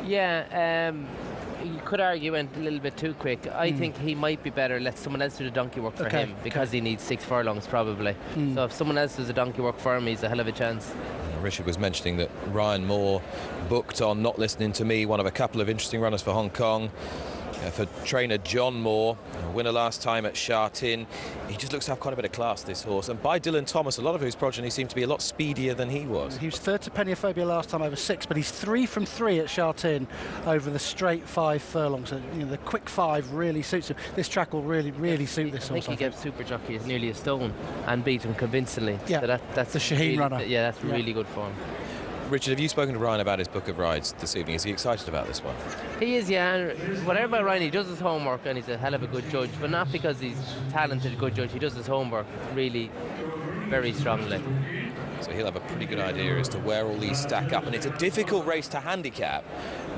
Yeah, you could argue went a little bit too quick. I think he might be better. Let someone else do the donkey work for him because he needs 6 furlongs probably. So if someone else does the donkey work for him, he's a hell of a chance. Richard was mentioning that Ryan Moore booked on Not Listening to Me, one of a couple of interesting runners for Hong Kong. For trainer John Moore, a winner last time at Sha Tin. He just looks to have quite a bit of class, this horse. And by Dylan Thomas, a lot of whose progeny seem to be a lot speedier than he was. He was third to Peniophobia last time over 6, but he's 3 from 3 at Sha Tin over the straight 5 furlongs. So, you know, the quick 5 really suits him. This track will really suit this horse. I think he gave Super Jockey nearly a stone and beat him convincingly. Yeah, so that's the Shaheen really, runner. Yeah, that's really good form. Richard, have you spoken to Ryan about his book of rides this evening? Is he excited about this one? He is, yeah. And whatever about Ryan, he does his homework and he's a hell of a good judge, but not because he's talented, good judge. He does his homework really very strongly. So he'll have a pretty good idea as to where all these stack up. And it's a difficult race to handicap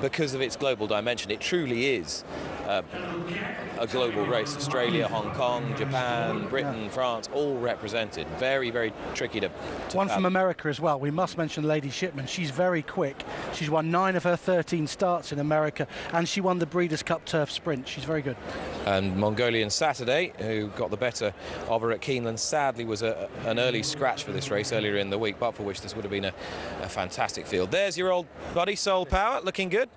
because of its global dimension. It truly is a global race. Australia, Hong Kong, Japan, Britain, France, all represented. Very, very tricky to one from America as well. We must mention Lady Shipman. She's very quick. She's won 9 of her 13 starts in America, and she won the Breeders' Cup Turf Sprint. She's very good. And Mongolian Saturday, who got the better of her at Keeneland, sadly was an early scratch for this race earlier in the week, but for which this would have been a fantastic field. There's your old buddy, Soul Power, looking good.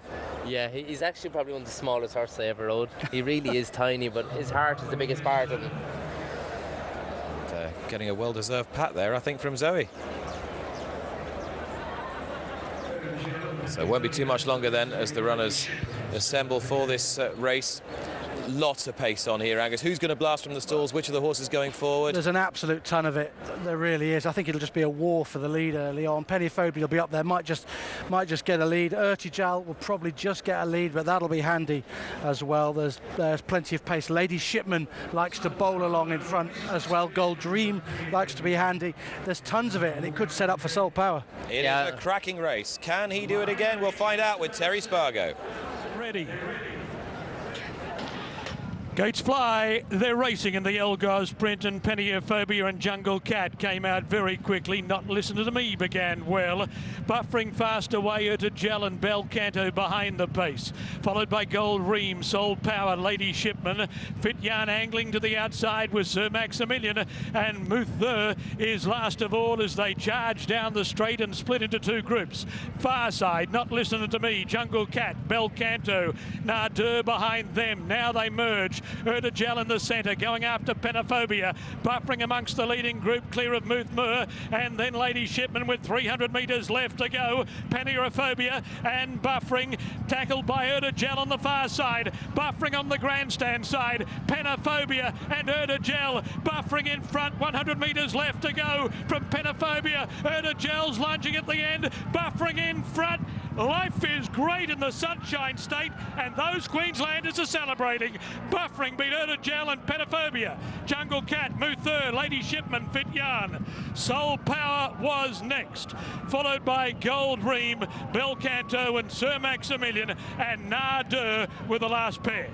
Yeah, he's actually probably one of the smallest horses I ever rode. He really is tiny, but his heart is the biggest part of him. And, getting a well-deserved pat there, I think, from Zoe. So it won't be too much longer then as the runners assemble for this race. Lots of pace on here, Angus. Who's going to blast from the stalls? Which of the horses going forward? There's an absolute ton of it. There really is. I think it'll just be a war for the lead early on. Peniophobia will be up there. Might just get a lead. Urtijal will probably just get a lead, but that'll be handy as well. There's plenty of pace. Lady Shipman likes to bowl along in front as well. Gold Dream likes to be handy. There's tons of it, and it could set up for Soul Power. It is a cracking race. Can he do it again? We'll find out with Terry Spargo. Ready. Gates fly, they're racing in the Elgar Sprint, and Peniophobia and Jungle Cat came out very quickly. Not Listening to Me began well. Buffering fast away Urtijal and Belcanto behind the pace. Followed by Gold Ream, Soul Power, Lady Shipman. Fit Yarn angling to the outside with Sir Maximilian, and Muther is last of all as they charge down the straight and split into 2 groups. Far side, Not Listening to Me, Jungle Cat, Belcanto, Nadir behind them. Now they merge. Urtijal in the centre, going after Peniophobia, buffering amongst the leading group, clear of Muthmur, and then Lady Shipman with 300 metres left to go. Peniophobia and buffering, tackled by Urtijal on the far side, buffering on the grandstand side. Peniophobia and Urtijal buffering in front, 100 metres left to go from Peniophobia. Urtijal's lunging at the end, buffering in front. Life is great in the Sunshine State, and those Queenslanders are celebrating. Buffering beat Urtijal and Peniophobia. Jungle Cat, Muther, Lady Shipman, Fit Yarn. Soul Power was next, followed by Gold Ream, Belcanto and Sir Maximilian, and Nadir with the last pair.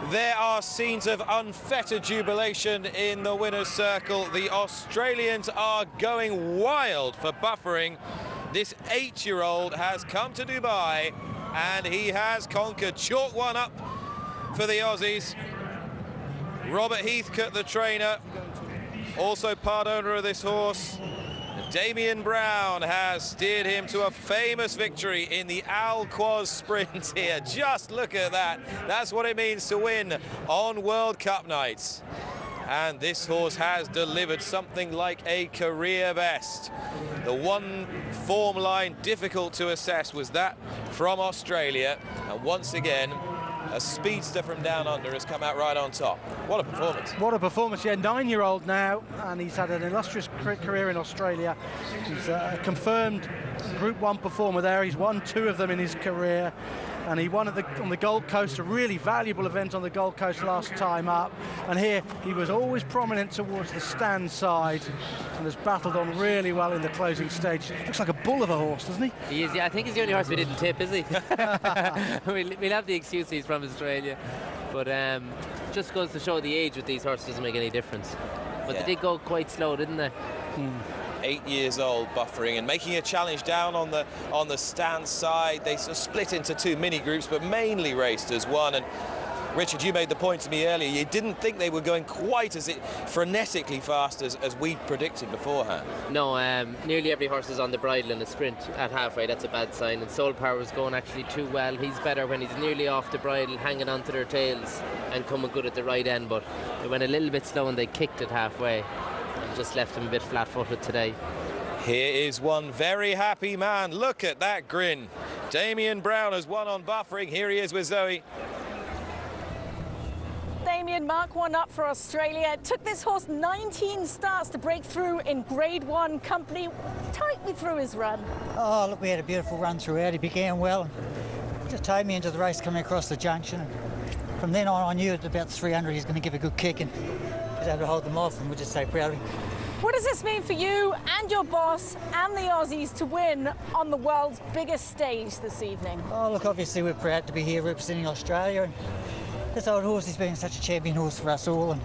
There are scenes of unfettered jubilation in the winner's circle. The Australians are going wild for buffering. This 8-year-old has come to Dubai and he has conquered. Chalk one up for the Aussies. Robert Heathcote, the trainer, also part owner of this horse. Damien Brown has steered him to a famous victory in the Quoz Sprint here. Just look at that. That's what it means to win on World Cup nights. And this horse has delivered something like a career best. The one form line difficult to assess was that from Australia. And once again, a speedster from down under has come out right on top. What a performance. What a performance, yeah. 9-year-old now, and he's had an illustrious career in Australia. He's a confirmed Group 1 performer there. He's won 2 of them in his career, and he won on the Gold Coast, a really valuable event on the Gold Coast last time up. And here, he was always prominent towards the stand side and has battled on really well in the closing stage. Looks like a bull of a horse, doesn't he? He is, yeah. I think he's the only horse we didn't tip, is he? we'll have the excuse he's from Australia. But just goes to show the age with these horses doesn't make any difference. But they did go quite slow, didn't they? 8 years old, buffering and making a challenge down on the stand side. They sort of split into 2 mini groups, but mainly raced as one. And Richard, you made the point to me earlier, you didn't think they were going quite as frenetically fast as we predicted beforehand. No, nearly every horse is on the bridle in a sprint at halfway. That's a bad sign. And Soul Power was going actually too well. He's better when he's nearly off the bridle, hanging onto their tails and coming good at the right end. But it went a little bit slow and they kicked it halfway and just left him a bit flat-footed today. Here is one very happy man. Look at that grin. Damien Brown has won on buffering. Here he is with Zoe. Damien, mark one up for Australia. It took this horse 19 starts to break through in Grade 1 company. Take me through his run. Oh, look, we had a beautiful run throughout. He began well. Just tied me into the race coming across the junction. From then on, I knew at about 300 he's going to give a good kick and was able to hold them off, and we're just so proud of him. What does this mean for you and your boss and the Aussies to win on the world's biggest stage this evening? Oh, look, obviously we're proud to be here representing Australia. And this old horse has been such a champion horse for us all, and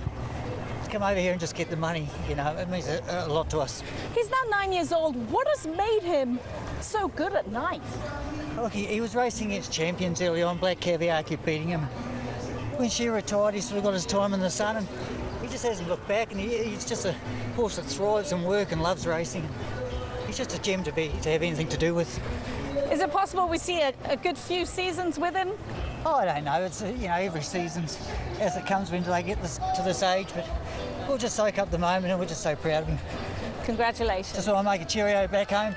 to come over here and just get the money, you know, it means a lot to us. He's now 9 years old. What has made him so good at night? Look, he was racing against champions early on. Black Caviar kept beating him. When she retired, he sort of got his time in the sun, and he just hasn't looked back. And he's just a horse that thrives in work and loves racing. He's just a gem to have anything to do with. Is it possible we see a good few seasons with him? Oh, I don't know. It's you know, every season's as it comes when they get to this age, but we'll just soak up the moment, and we're just so proud of him. Congratulations. Just want to make a cheerio back home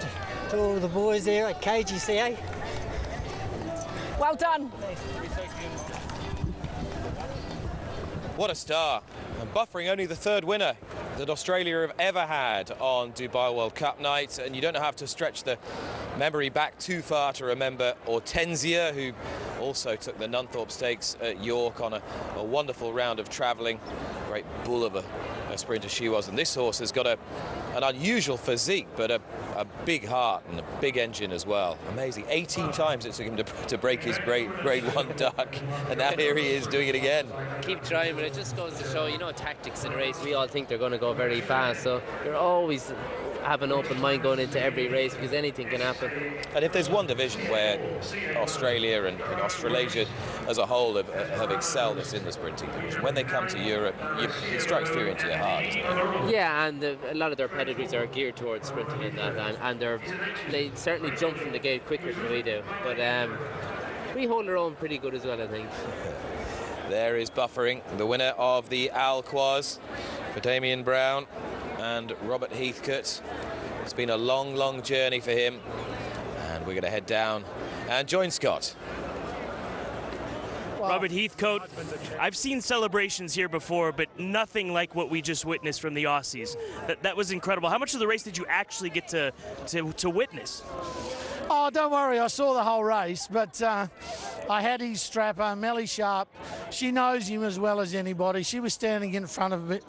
to all the boys there at KGCA. Well done. What a star. And buffering only the 3rd winner that Australia have ever had on Dubai World Cup night, and you don't have to stretch the memory back too far to remember Hortensia, who also took the Nunthorpe Stakes at York on a wonderful round of travelling. Great bull of a sprinter she was, and this horse has got an unusual physique, but a big heart and a big engine as well. Amazing. 18 times it took him to break his grade 1 duck, and now here he is doing it again. Keep trying, but it just goes to show, you know, tactics in a race. We all think they're going to go very fast, so you're always have an open mind going into every race because anything can happen. And if there's one division where Australia and Australasia as a whole have excelled, it's in the sprinting division. When they come to Europe, it strikes fear into your heart, doesn't it? Yeah, and a lot of their pedigrees are geared towards sprinting in that, and they certainly jump from the gate quicker than we do. But we hold our own pretty good as well, I think. There is buffering, the winner of the Quoz for Damien Brown and Robert Heathcote. It's been a long, long journey for him, and we're going to head down and join Scott. Robert Heathcote, I've seen celebrations here before, but nothing like what we just witnessed from the Aussies. That was incredible. How much of the race did you actually get to witness? Oh, don't worry, I saw the whole race, but I had his strapper, Melly Sharp. She knows him as well as anybody. She was standing in front of me.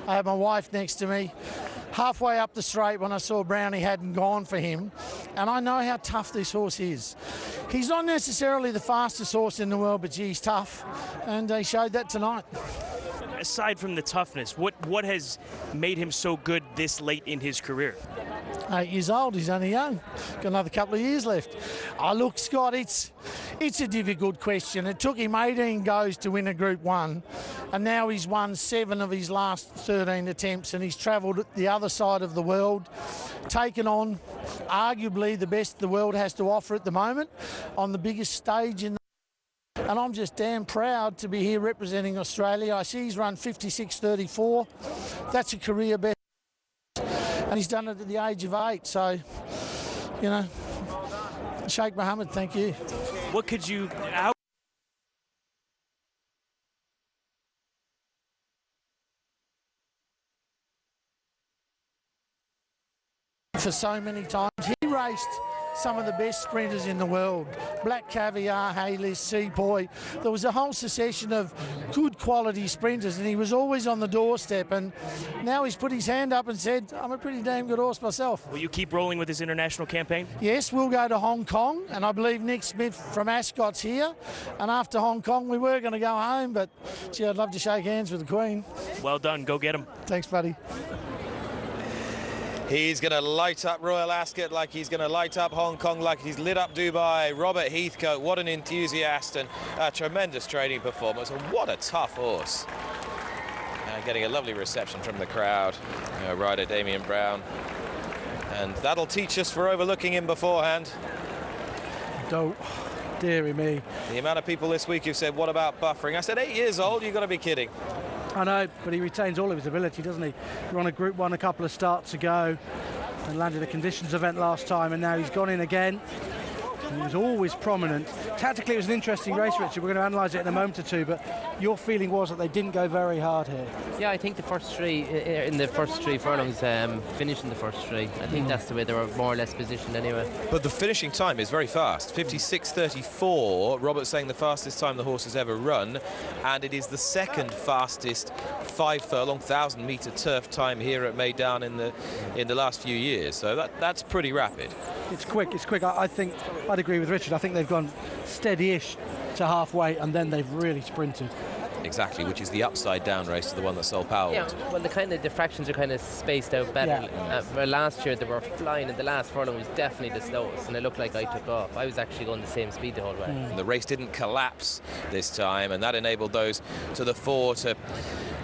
I had my wife next to me. Halfway up the straight when I saw Brownie hadn't gone for him, and I know how tough this horse is. He's not necessarily the fastest horse in the world, but he's tough, and he showed that tonight. Aside from the toughness, what has made him so good this late in his career? 8 years old, he's only young. Got another couple of years left. Oh, look, Scott, it's a difficult question. It took him 18 goes to win a Group 1, and now he's won 7 of his last 13 attempts, and he's travelled the other side of the world, taken on arguably the best the world has to offer at the moment on the biggest stage in the. And I'm just damn proud to be here representing Australia. I see he's run 56.34. That's a career best. And he's done it at the age of 8. So, you know, Sheikh Mohammed, thank you. What could you... How for so many times. He raced some of the best sprinters in the world. Black Caviar, Haylis, Sepoy. There was a whole succession of good quality sprinters, and he was always on the doorstep, and now he's put his hand up and said, I'm a pretty damn good horse myself. Will you keep rolling with his international campaign? Yes, we'll go to Hong Kong, and I believe Nick Smith from Ascot's here, and after Hong Kong we were going to go home, but gee, I'd love to shake hands with the Queen. Well done, go get him. Thanks, buddy. He's going to light up Royal Ascot like he's going to light up Hong Kong, like he's lit up Dubai. Robert Heathcote, what an enthusiast and a tremendous training performance. And what a tough horse. And getting a lovely reception from the crowd. Rider Damien Brown. And that'll teach us for overlooking him beforehand. Don't. Deary me. The amount of people this week who've said, what about buffering? I said, 8 years old, you've got to be kidding. I know, but he retains all of his ability, doesn't he? He won a Group 1 a couple of starts ago and landed a conditions event last time, and now he's gone in again. He was always prominent. Tactically, it was an interesting race, Richard. We're going to analyse it in a moment or two, but your feeling was that they didn't go very hard here. Yeah, I think the first three, in the first 3 furlongs, finishing the first 3. I think that's the way they were more or less positioned anyway. But the finishing time is very fast, 56.34. Robert's saying the fastest time the horse has ever run, and it is the second fastest 5-furlong, 1,000-metre turf time here at Meydan in the last few years. So that's pretty rapid. It's quick, it's quick. I think I'd agree with Richard. I think they've gone steady-ish to halfway, and then they've really sprinted. Exactly, which is the upside-down race to the one that Sol Powell Yeah, well, the fractions are kind of spaced out better. Yeah. Last year they were flying, and the last furlong was definitely the slowest, and it looked like I took off. I was actually going the same speed the whole way. And the race didn't collapse this time, and that enabled those to the fore to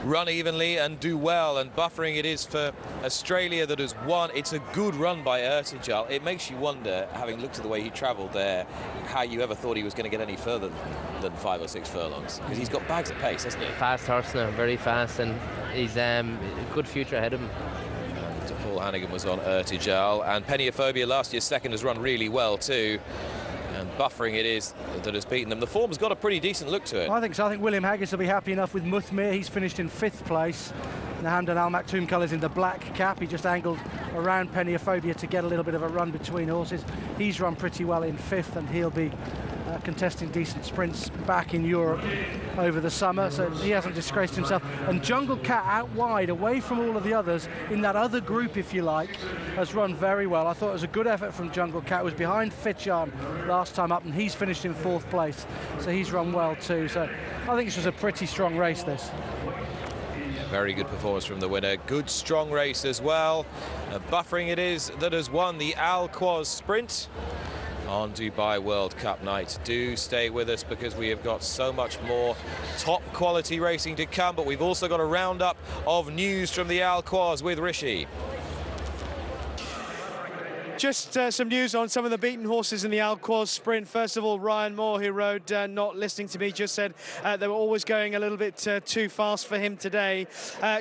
run evenly and do well. And buffering it is for Australia that has won. It's a good run by Ertijal. It makes you wonder, having looked at the way he travelled there, how you ever thought he was going to get any further than 5 or 6 furlongs, because he's got bags of pace, hasn't he? Fast horse now, very fast, and he's a good future ahead of him. And Paul Hannigan was on Ertijal, and Peniophobia, last year's second, has run really well too. And buffering it is that has beaten them. The form's got a pretty decent look to it. I think so. I think William Haggis will be happy enough with Muthmir. He's finished in 5th place. The Hamdan Al Maktoum colours in the black cap. He just angled around Peniophobia to get a little bit of a run between horses. He's run pretty well in 5th, and he'll be contesting decent sprints back in Europe over the summer, so he hasn't disgraced himself. And Jungle Cat out wide, away from all of the others, in that other group, if you like, has run very well. I thought it was a good effort from Jungle Cat. It was behind Fitchan last time up, and he's finished in 4th place, so he's run well too. So I think this was a pretty strong race, this. Very good performance from the winner. Good, strong race as well. Buffering it is that has won the Al Quoz Sprint on Dubai World Cup night. Do stay with us, because we have got so much more top quality racing to come, but we've also got a roundup of news from the Al Quoz with Rishi. Just some news on some of the beaten horses in the Al Quoz Sprint. First of all, Ryan Moore, who rode Not Listening to Me, just said they were always going a little bit too fast for him today.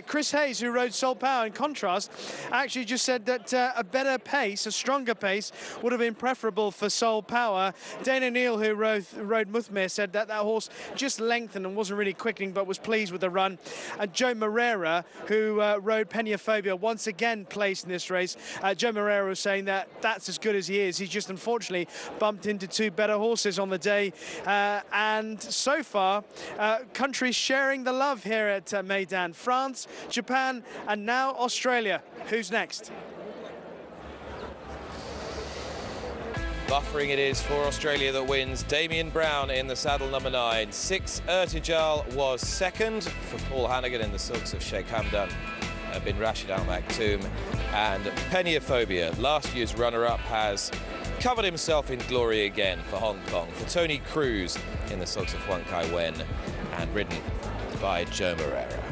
Chris Hayes, who rode Sol Power, in contrast, actually just said that a better pace, a stronger pace, would have been preferable for Sol Power. Dana Neal, who rode Muthmir, said that that horse just lengthened and wasn't really quickening, but was pleased with the run. And Joe Moreira, who rode Peniophobia, once again placed in this race. Joe Moreira was saying that that's as good as he is. He's just unfortunately bumped into 2 better horses on the day. And so far, countries sharing the love here at Meydan. France, Japan, and now Australia. Who's next? Buffering it is for Australia that wins. Damien Brown in the saddle, number 9. 6, Ertijal was second for Paul Hannigan in the silks of Sheikh Hamdan bin Rashid Al Maktoum. And Peniophobia, last year's runner-up, has covered himself in glory again for Hong Kong, for Tony Cruz in the silks of Huang Kai Wen, and ridden by Joe Moreira.